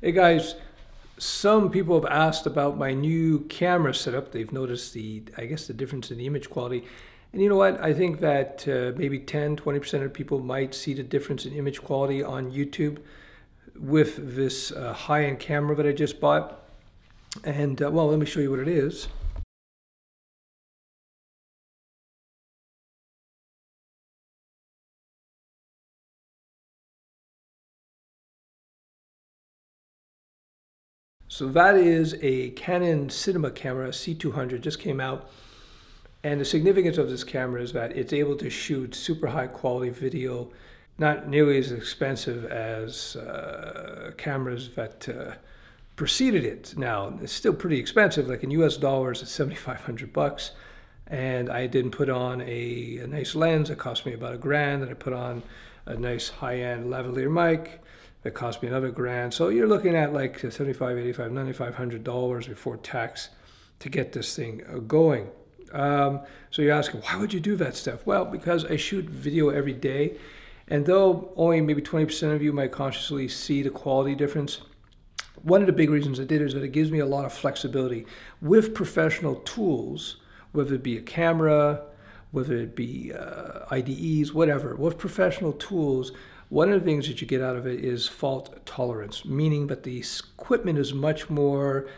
Hey guys, some people have asked about my new camera setup. They've noticed I guess the difference in the image quality. And you know what? I think that maybe 10, 20% of people might see the difference in image quality on YouTube with this high-end camera that I just bought. And well, let me show you what it is. So that is a Canon Cinema camera, C200, just came out. And the significance of this camera is that it's able to shoot super high quality video, not nearly as expensive as cameras that preceded it. Now, it's still pretty expensive, like in US dollars, it's 7,500 bucks. And I didn't put on a nice lens. It cost me about $1,000. And I put on a nice high-end lavalier mic that cost me another $1,000. So you're looking at like $7,500, $8,500, $9,500 before tax to get this thing going. So you're asking, why would you do that, Stef? Well, because I shoot video every day. And though only maybe 20% of you might consciously see the quality difference, one of the big reasons I did is that it gives me a lot of flexibility with professional tools, whether it be a camera, whether it be IDEs, whatever. With professional tools, one of the things that you get out of it is fault tolerance, meaning that the equipment is much more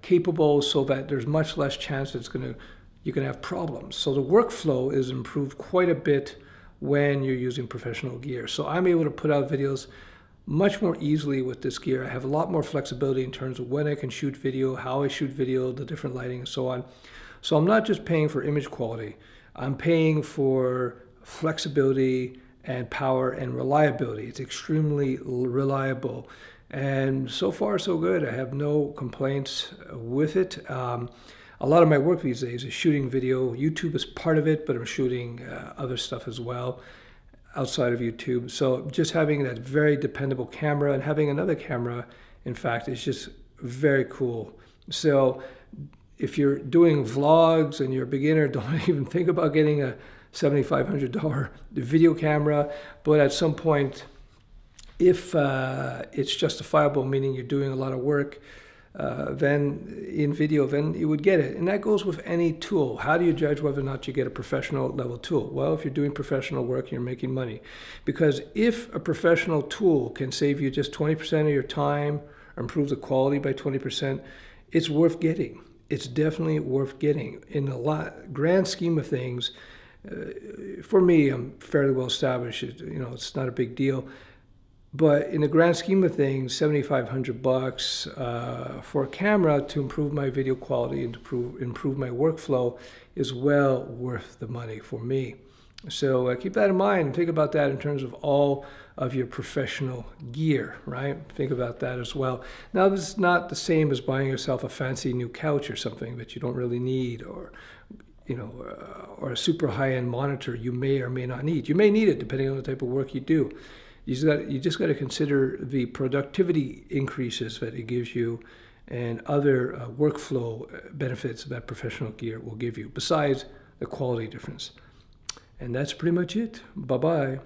capable so that there's much less chance that you're going to have problems. So the workflow is improved quite a bit when you're using professional gear. So I'm able to put out videos much more easily with this gear. I have a lot more flexibility in terms of when I can shoot video, how I shoot video, the different lighting and so on. So I'm not just paying for image quality, I'm paying for flexibility and power and reliability. It's extremely reliable. And so far, so good. I have no complaints with it. A lot of my work these days is shooting video. YouTube is part of it, but I'm shooting other stuff as well outside of YouTube. So just having that very dependable camera and having another camera, in fact, is just very cool. So if you're doing vlogs and you're a beginner, don't even think about getting a $7,500 video camera. But at some point, if it's justifiable, meaning you're doing a lot of work, then in video, then you would get it. And that goes with any tool. How do you judge whether or not you get a professional level tool? Well, if you're doing professional work, you're making money. Because if a professional tool can save you just 20% of your time, or improve the quality by 20%, it's worth getting. It's definitely worth getting. In the grand scheme of things, for me, I'm fairly well established. It's not a big deal. But in the grand scheme of things, 7,500 bucks for a camera to improve my video quality and to improve my workflow is well worth the money for me. So keep that in mind and think about that in terms of all of your professional gear, right? Think about that as well. Now, this is not the same as buying yourself a fancy new couch or something that you don't really need, or or a super high-end monitor you may or may not need. You may need it depending on the type of work you do. You just got to consider the productivity increases that it gives you and other workflow benefits that professional gear will give you, besides the quality difference. And that's pretty much it. Bye-bye.